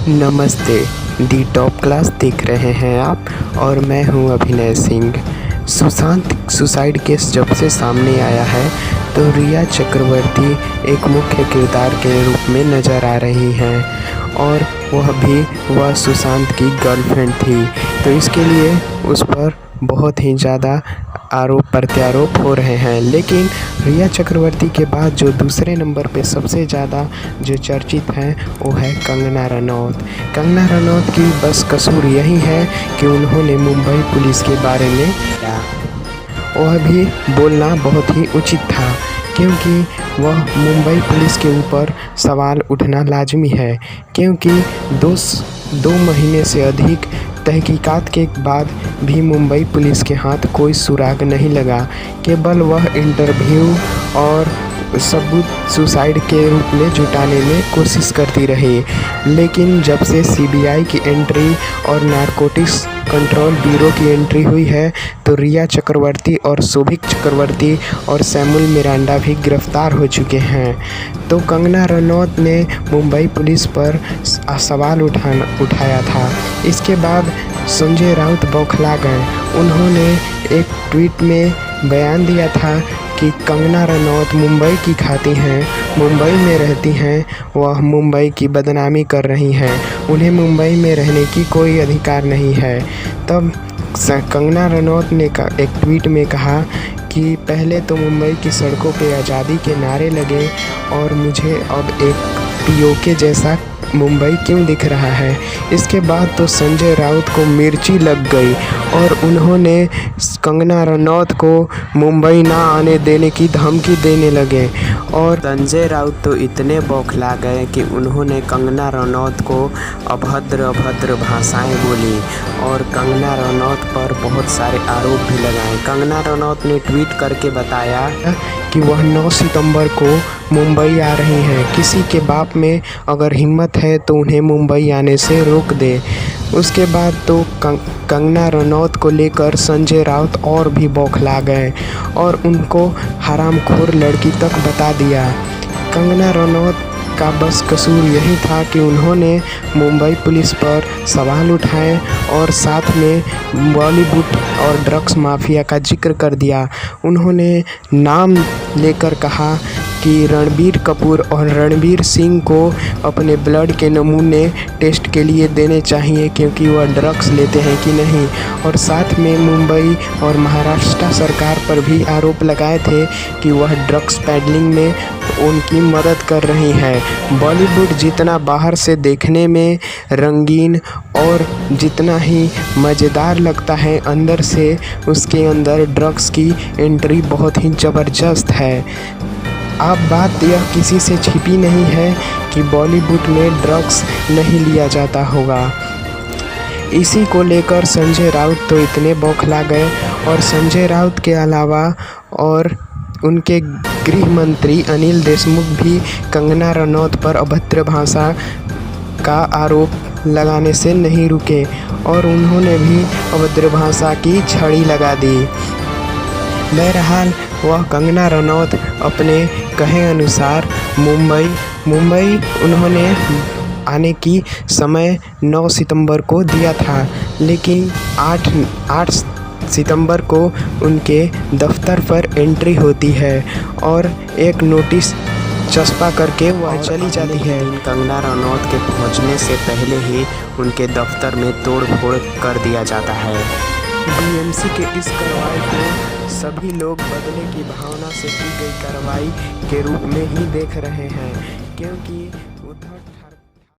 नमस्ते। दी top class देख रहे हैं आप और मैं हूं अभिनय सिंह। सुशांत सुसाइड केस जब से सामने आया है तो रिया चक्रवर्ती एक मुख्य किरदार के रूप में नज़र आ रही हैं और वह सुशांत की गर्लफ्रेंड थी। तो इसके लिए उस पर बहुत ही ज़्यादा आरोप प्रत्यारोप हो रहे हैं। लेकिन रिया चक्रवर्ती के बाद जो दूसरे नंबर पे सबसे ज़्यादा जो चर्चित हैं वो है कंगना रनौत। कंगना रनौत की बस कसूर यही है कि उन्होंने मुंबई पुलिस के बारे में वह भी बोलना बहुत ही उचित था, क्योंकि वह मुंबई पुलिस के ऊपर सवाल उठना लाजमी है, क्योंकि दो महीने से अधिक तहकीकात के बाद भी मुंबई पुलिस के हाथ कोई सुराग नहीं लगा। केवल वह इंटरव्यू और सबूत सुसाइड के रूप में जुटाने में कोशिश करती रही। लेकिन जब से सीबीआई की एंट्री और नारकोटिक्स कंट्रोल ब्यूरो की एंट्री हुई है तो रिया चक्रवर्ती और शोभिक चक्रवर्ती और सैमुअल मिरांडा भी गिरफ्तार हो चुके हैं। तो कंगना रनौत ने मुंबई पुलिस पर सवाल उठाया था। इसके बाद संजय राउत बौखला गए। उन्होंने एक ट्वीट में बयान दिया था कि कंगना रनौत मुंबई की खाती हैं, मुंबई में रहती हैं, वह मुंबई की बदनामी कर रही हैं, उन्हें मुंबई में रहने की कोई अधिकार नहीं है। तब कंगना रनौत ने एक ट्वीट में कहा कि पहले तो मुंबई की सड़कों पे आज़ादी के नारे लगे और मुझे अब एक पीओके जैसा मुंबई क्यों दिख रहा है। इसके बाद तो संजय राउत को मिर्ची लग गई और उन्होंने कंगना रनौत को मुंबई ना आने देने की धमकी देने लगे और संजय राउत तो इतने बौखला गए कि उन्होंने कंगना रनौत को अभद्र भाषाएं बोली और कंगना रनौत पर बहुत सारे आरोप भी लगाए। कंगना रनौत ने ट्वीट करके बताया कि वह 9 सितंबर को मुंबई आ रही हैं। किसी के बाप में अगर हिम्मत है तो उन्हें मुंबई आने से रोक दे। उसके बाद तो कंगना रनौत को लेकर संजय राउत और भी बौखला गए और उनको हरामखोर लड़की तक बता दिया। कंगना रनौत का बस कसूर यही था कि उन्होंने मुंबई पुलिस पर सवाल उठाए और साथ में बॉलीवुड और ड्रग्स माफिया का जिक्र कर दिया। उन्होंने नाम लेकर कहा कि रणबीर कपूर और रणवीर सिंह को अपने ब्लड के नमूने टेस्ट के लिए देने चाहिए, क्योंकि वह ड्रग्स लेते हैं कि नहीं। और साथ में मुंबई और महाराष्ट्र सरकार पर भी आरोप लगाए थे कि वह ड्रग्स पैडलिंग में उनकी मदद कर रही है। बॉलीवुड जितना बाहर से देखने में रंगीन और जितना ही मज़ेदार लगता है, अंदर से उसके अंदर ड्रग्स की एंट्री बहुत ही ज़बरदस्त है। अब बात यह किसी से छिपी नहीं है कि बॉलीवुड में ड्रग्स नहीं लिया जाता होगा। इसी को लेकर संजय राउत तो इतने बौखला गए और संजय राउत के अलावा और उनके गृह मंत्री अनिल देशमुख भी कंगना रनौत पर अभद्र भाषा का आरोप लगाने से नहीं रुके और उन्होंने भी अभद्र भाषा की छड़ी लगा दी। बहरहाल वह कंगना रनौत अपने कहे अनुसार मुंबई उन्होंने आने की समय 9 सितंबर को दिया था, लेकिन 8 सितंबर को उनके दफ्तर पर एंट्री होती है और एक नोटिस चस्पा करके वह चली जाती है। कंगना रनौत के पहुंचने से पहले ही उनके दफ्तर में तोड़ फोड़ कर दिया जाता है। बीएमसी के इस कार्रवाई को सभी लोग बदले की भावना से की गई कार्रवाई के रूप में ही देख रहे हैं, क्योंकि